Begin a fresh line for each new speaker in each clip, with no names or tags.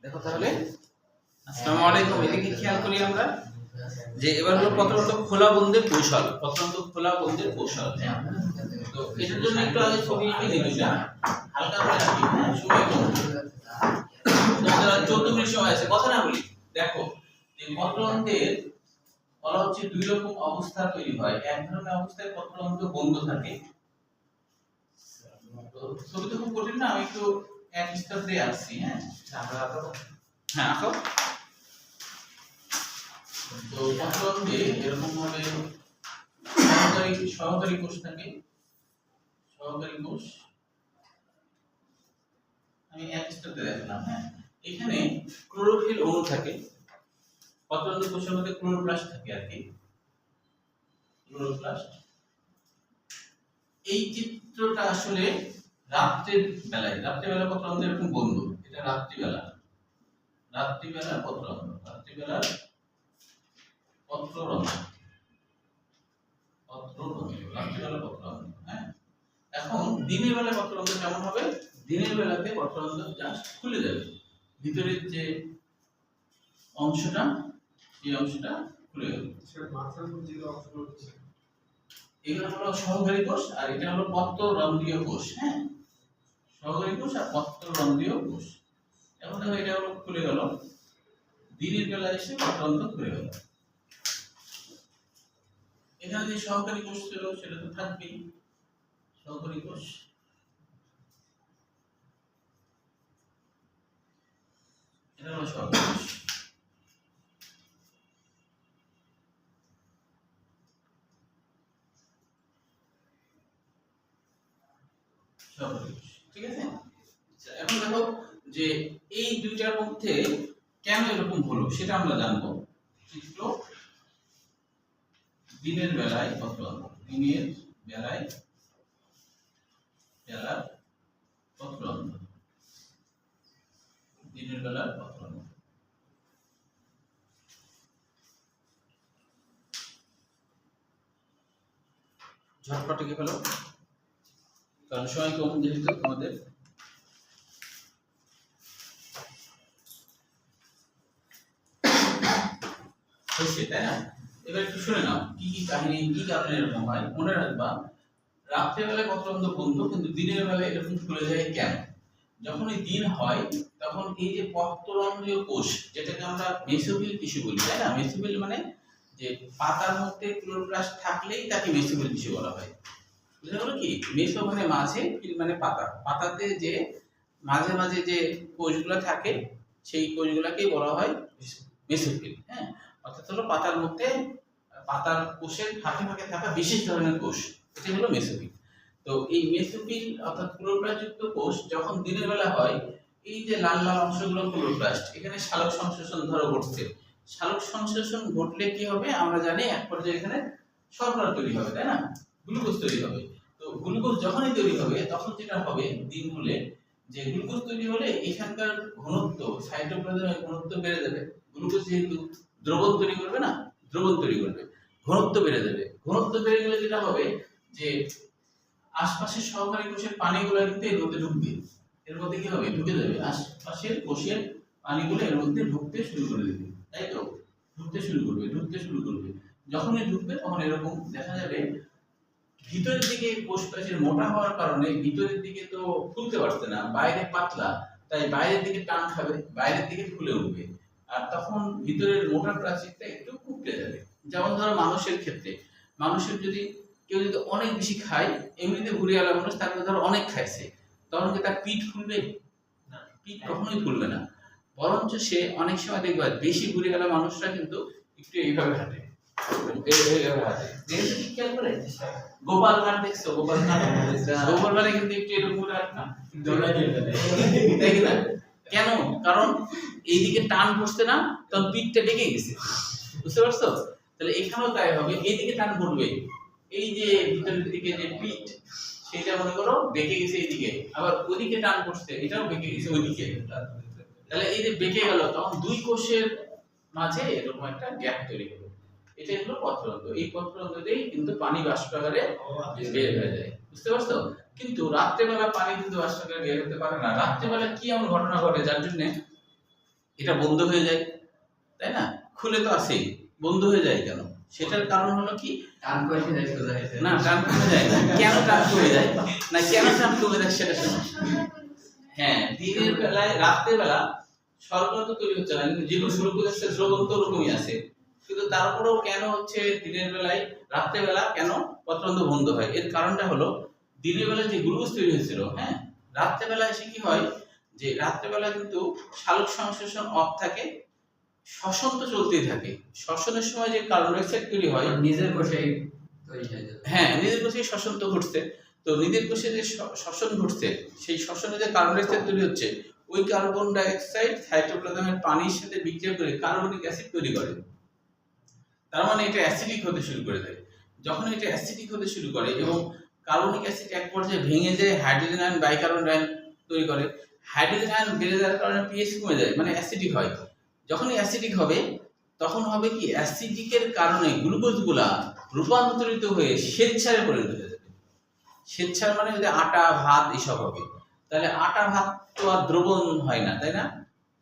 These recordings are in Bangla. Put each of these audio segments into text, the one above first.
দেখো তাহলে আসসালামু আলাইকুম। এদিকে খেয়াল করি আমরা যে এবার হলো পত্রতন্ত্র খোলা বন্ধের কৌশল। পত্রতন্ত্র খোলা বন্ধের কৌশল। তো এটার জন্য একটু আগে ছবি এঁকে দিই দুইটা হালকা করে রাখি। হ্যাঁ, সময় কম, তোমাদের 14 মিনিট সময় আছে, কথা না বলি। দেখো যে পত্রতন্ত্রের বলা হচ্ছে দুই রকম অবস্থা তৈরি হয়। এক ধরনের অবস্থায় পত্রতন্ত্র বন্ধ থাকে। তো ছবি তো খুব কঠিন না, আমি একটু এক স্তর দিয়ে আসছি। হ্যাঁ হ্যাঁ আঁকো। তো পত্রতন্ত্রে এরকম ভাবে সহকারী কোষ থাকে। সহকারী কোষ আমি এক স্তরে দেখালাম। হ্যাঁ, এখানে ক্লোরোফিল অণু থাকে। পত্রতন্ত্র কোষের মধ্যে ক্লোরোপ্লাস্ট থাকে আর কি, ক্লোরোপ্লাস্ট। এই চিত্রটা আসলে রাত্রের বেলায়, রাত্রিবেলা পত্রতন্ত্র এরকম বন্ধ। এটা রাত্রিবেলা, রাত্রিবেলা পত্রতন্ত্র, রাত্রিবেলার পত্রতন্ত্র, রাত্রিবেলা পত্রতন্ত্র। হ্যাঁ, এখন দিনের বেলা পত্রতন্ত্র কেমন হবে? দিনের বেলাতে পত্রতন্ত্র জাস্ট খুলে যাবে, ভিতরের যে অংশটা এই অংশটা খুলে যাবে। এগুলো হলো সহকারী কোষ আর এটা হলো পত্ররন্ধ্রীয় কোষ। হ্যাঁ, সহকারী কোষ আর পত্ররন্ধ্রীয় কোষ। এখন দেখো এটা হলো খুলে গেল, দিনের বেলা এসে পত্রতন্ত্র খুলে গেল। এখানে যে সহকারী কোষ ছিল সেটা তো থাকবেই, সহকারী কোষ। এটা হলো সহকারী কোষ। ঠিক আছে, এখন দেখো যে এই দুইটার মধ্যে কেন এরকম হলো সেটা আমরা জানবো। চিত্র দিনের বেলায় পত্রতন্ত্র, দিনের বেলায় বেলার পত্রতন্ত্র, দিনের বেলার পত্রতন্ত্র। ঝটপট এঁকে ফেলো কারণ সময় কম যেহেতু তোমাদের। তাই না? এবার একটু শুনে নাও কি কি কাহিনী, কি কারণে এরকম হয়। মনে রাখবা রাত্রেবেলায় পত্রতন্ত্র বন্ধ কিন্তু দিনের বেলায় এরকম খুলে যায় কেন? যখন এই দিন হয় তখন এই যে পত্ররন্ধ্রীয় কোষ, যেটাকে আমরা মেসোফিল টিস্যু বলি, তাই না? মেসোফিল মানে যে পাতার মধ্যে ক্লোরোপ্লাস্ট থাকলেই তাকে মেসোফিল টিস্যু বলা হয়। বুঝা গেল কি? মেসো মানে মাঝে, ফিল মানে পাতা। পাতাতে যে মাঝে মাঝে যে কোষগুলো থাকে সেই কোষগুলোকেই বলা হয় মেসোফিল। হ্যাঁ, অর্থাৎ হলো পাতার মধ্যে, পাতার কোষের ফাঁকে ফাঁকে থাকা বিশেষ ধরনের কোষ, এটা হলো মেসোফিল। তো এই মেসোফিল অর্থাৎ ক্লোরোপ্লাস্টযুক্ত কোষ যখন দিনের বেলা হয়, এই যে লাল লাল অংশগুলো ক্লোরোপ্লাস্ট, এখানে সালোক সংশ্লেষণ ধরো ঘটছে। সালোক সংশ্লেষণ ঘটলে কি হবে আমরা জানি, এক পর্যায়ে এখানে শর্করা তৈরি হবে, তাই না? গ্লুকোজ তৈরি হবে। তো গ্লুকোজ যখনই তৈরি হবে তখন যেটা হবে দিন হলে, যে গ্লুকোজ তৈরি হলে এখানকার ঘনত্ব, সাইটোপ্লাজমের ঘনত্ব বেড়ে যাবে। গ্লুকোজ যেহেতু দ্রবণ তৈরি করবে না, দ্রবণ তৈরি করবে, ঘনত্ব বেড়ে যাবে। ঘনত্ব বেড়ে গেলে যেটা হবে যে আশপাশের সহকারী কোষের পানিগুলো কিন্তু এর মধ্যে ঢুকবে। এর মধ্যে কি হবে? ঢুকে যাবে। আশপাশের কোষের পানিগুলো এর মধ্যে ঢুকতে শুরু করে দেবে, তাই তো? ঢুকতে শুরু করবে, ঢুকতে শুরু করবে। যখনই ঢুকবে তখন এরকম দেখা যাবে ভিতরের দিকে কোষ প্রাচীর মোটা হওয়ার কারণে ভিতরের দিকে তো খুলতে পারছে না, বাইরে পাতলা, তাই বাইরের দিকে টান খাবে, বাইরের দিকে খুলে উঠবে। আর তখন ভিতরের মোটা প্রাচীরটা একটু কুঁকড়ে যাবে। যেমন ধরো মানুষের ক্ষেত্রে, মানুষের যদি কেউ যদি অনেক বেশি খায়, এমনিতে ভুঁড়িওয়ালা মানুষ, তারপরে ধরো অনেক খাইছে, তখন কি তার পিঠ ফুলবে না? পিঠ কখনোই ফুলবে না। বরঞ্চ সে অনেক সময় দেখবে বেশি ভুঁড়িওয়ালা মানুষরা কিন্তু একটু এইভাবে হাঁটে, এইভাবে হাঁটে। দেখেছো কি খেয়াল করে? গোপাল ভাঁড় দেখছো? গোপাল ভাঁড়, গোপাল ভাঁড়ে কিন্তু একটু এরকম করে হাঁটে না, তাই কি না? কেন? কারণ এইদিকে টান পড়ছে না, তখন পিঠটা বেঁকে গেছে। বুঝতে পারছো? তাহলে এখানেও তাই হবে, এইদিকে টান পড়বে, এই যে ভিতরের দিকে যে পিঠ সেটা মনে করো বেঁকে গেছে এইদিকে, আবার ওইদিকে টান পড়ছে, এটাও বেঁকে গেছে ওইদিকে। তাহলে এই যে বেঁকে গেল তখন দুই কোষের মাঝে এরকম একটা গ্যাপ তৈরি হলো। এটা হলো পত্রতন্ত্র। এই পত্রতন্ত্রতেই কিন্তু পানি বাষ্প আকারে বের হয়ে যায়। বুঝতে পারছো? কিন্তু রাত্রেবেলা পানি কিন্তু বাষ্প আকারে বের হতে পারে না। রাত্রেবেলা কি এমন ঘটনা ঘটে যার জন্য এটা বন্ধ হয়ে যায়, তাই না? খুলে তো আছেই, বন্ধ হয়ে যায় কেন? সেটার কারণ হলো কি,
টান করে যায় সোজা হয়ে যায়।
না টান কমে যায় না। কেন টান কমে যায়, না কেন টান কমে যায় সেটা শোনো। হ্যাঁ, দিনের বেলায় রাত্রে বেলা শর্করা তো তৈরি হচ্ছে না, যেগুলো শুরু করেছে দ্রবণ তো ওরকমই আছে, কিন্তু তারপরেও কেন হচ্ছে দিনের বেলায় রাত্রে বেলা কেন পত্ররন্ধ্র বন্ধ হয়? এর কারণটা হলো দিনের বেলা যে গ্লুকোজ তৈরি হয়েছিল, হ্যাঁ, রাত্রে বেলা এসে কি হয় যে রাত্রে বেলা কিন্তু সালোক সংশ্লেষণ অফ থাকে, শ্বসন তো চলতেই থাকে। শ্বসনের সময় যে কার্বন ডাই অক্সাইড তৈরি হয়
নিজের কোষেই তৈরি হয়ে যায়।
হ্যাঁ, নিজের কোষেই শ্বসন তো ঘটছে, তো নিজের কোষে যে শ্বসন ঘটছে সেই শ্বসনে যে কার্বন ডাই অক্সাইড তৈরি হচ্ছে, ওই কার্বন ডাই অক্সাইড সাইটোপ্লাজমের পানির সাথে বিক্রিয়া করে কার্বনিক অ্যাসিড তৈরি করে। তার মানে এটা অ্যাসিডিক হতে শুরু করে দেয়। যখন এটা অ্যাসিডিক হতে শুরু করে এবং কার্বনিক অ্যাসিড এক পর্যায়ে ভেঙে যায় হাইড্রোজেন আয়ন বাইকার্বন আয়ন তৈরি করে, হাইড্রোজেন আয়ন বেড়ে যাওয়ার কারণে পিএইচ কমে যায়, মানে অ্যাসিডিক হয়। যখনই অ্যাসিডিক হবে তখন হবে কি, অ্যাসিডিকের কারণে গ্লুকোজগুলা রূপান্তরিত হয়ে শ্বেতসারে পরিণত হয়ে যাবে। শ্বেতসার মানে যদি আটা ভাত এসব হবে, তাহলে আটা ভাত তো আর দ্রবণ হয় না, তাই না?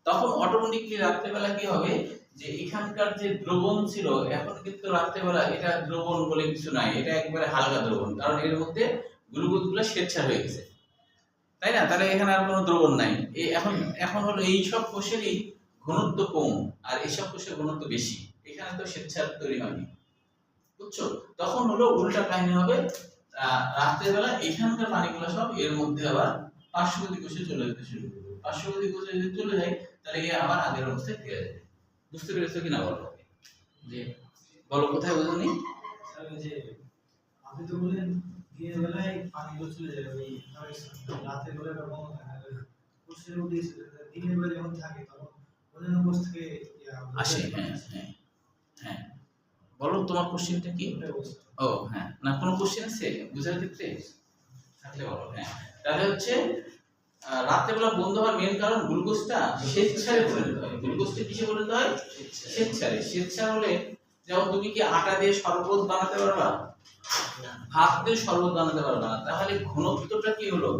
তখন অটোমেটিকলি রাত্রেবেলা কি হবে যে এখানকার যে দ্রবণ ছিল, এখন কিন্তু রাত্রেবেলা এটা দ্রবণ বলে কিছু নাই, এটা একবারে হালকা দ্রবণ, কারণ এর মধ্যে গ্লুকোজগুলো শ্বেতসার হয়ে গেছে, তাই না? তাহলে এখানে আর কোনো দ্রবণ নাই। এখন এখন হলো এই সব কোষেরই ঘনত্ব কম আর এইসব কোষের ঘনত্ব বেশি, এখানে তো শ্বেতসার তৈরি হয়নি, বুঝছো? তখন হলো উল্টা কাহিনী হবে, রাতের বেলা এখানকার পানিগুলো সব এর মধ্যে আবার পার্শ্ববর্তী কোষে চলে যেতে শুরু করবে। পার্শ্ববর্তী কোষে যদি চলে যায় তাহলে এ আবার আগের অবস্থায় ফিরে যাবে। বুঝতে পেরেছো কিনা বলো?
জি।
বলো কোথায় বুঝুনি?
যে আপনি তো বললেন দিনের বেলায় পানিগুলো চলে যাবে, ওই রাতের বেলায় বন্ধ থাকে, কোষের মধ্যে দিনের বেলা যখন থাকে তখন অন্যান্য কোষ থেকে
আসে। হ্যাঁ হ্যাঁ হ্যাঁ, বলো তোমার কোশ্চেনটা কি? ও হ্যাঁ, না কোনো কোশ্চেন আছে বুঝার ক্ষেত্রে থাকলে বলো। হ্যাঁ, তাহলে হচ্ছে রাত্রেবেলা বন্ধ হওয়ার মেন কারণ গ্লুকোজটা শ্বেতসারে পরিণত হয়। গ্লুকোজটা কিসে পরিণত হয়? শ্বেতসারে। শ্বেতসার হলে যেমন তুমি কি আটা দিয়ে শরবত বানাতে পারবা? ভাত দিয়ে শরবত বানাতে পারবা না। তাহলে ঘনত্বটা কি হলো?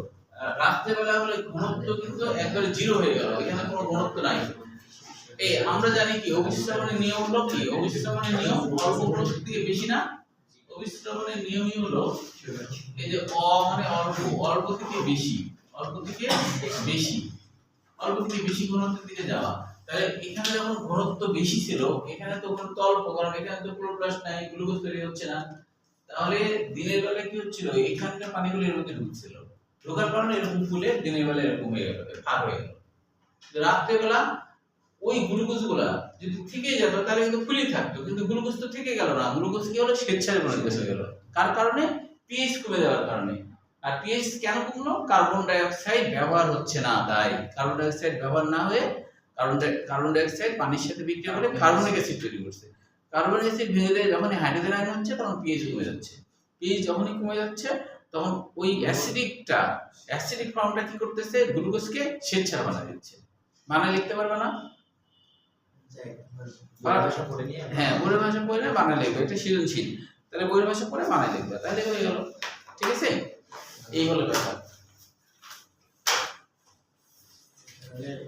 রাত্রেবেলা হলে ঘনত্ব কিন্তু একবারে জিরো হয়ে গেল, এখানে কোনো ঘনত্ব নাই। এই আমরা জানি কি অভিস্রবণের নিয়ম হলো কি? অভিস্রবণের নিয়ম অল্প ঘনত্ব থেকে বেশি না, অভিস্রবণের নিয়মই হলো এই যে মানে অল্প, অল্প থেকে বেশি, অল্প থেকে বেশি, অল্প থেকে বেশি ঘনত্বের দিকে যাওয়া। তাহলে এখানে যখন ঘনত্ব বেশি ছিল, এখানে তো ঘনত্ব অল্প, কারণ এখানে তো ক্লোরোপ্লাস্ট নাই, গ্লুকোজ তৈরি হচ্ছে না। তাহলে দিনের বেলা কি হচ্ছিল, এখানকার পানিগুলো এর মধ্যে ঢুকছিল, ঢোকার কারণে এরকম ফুলে দিনের বেলা এরকম হয়ে গেল, ভাগ হয়ে গেল। রাত্রে বেলা ওই গ্লুকোজ গুলা যদি থেকে যেত তাহলে কিন্তু ফুলি থাকতো, কিন্তু গ্লুকোজ তো থেকে গেল না, গ্লুকোজ কি হলো? শ্বেতসারে পরিণত হয়ে গেল। কার কারণে? পিএইচ কমে যাওয়ার কারণে। আর পিএইচ কেন কমলো? কার্বন ডাই অক্সাইড ব্যবহার হচ্ছে না, তাই কার্বন ডাই অক্সাইড ব্যবহার না হয়ে কার্বন ডাই অক্সাইড পানির সাথে বিক্রিয়া করে কার্বনিক অ্যাসিড তৈরি করছে। কার্বনিক অ্যাসিড ভেঙে যায় যখন হাইড্রোজেন আয়ন হচ্ছে, তখন পিএইচ কমে যাচ্ছে। পিএইচ যখনই কমে যাচ্ছে তখন ওই অ্যাসিডিক ফর্মটা কি করতেছে? গ্লুকোজকে শ্বেতসার বানিয়ে দিচ্ছে। বানায় লিখতে পারবে না? হ্যাঁ, বইয়ের ভাষা পড়ে বানায় লিখবে, এটা সৃজনশীল। তাহলে বইয়ের ভাষা পড়ে বানায় লিখবে, তাহলে হয়ে গেল। ঠিক আছে, এই হলো ব্যাপার।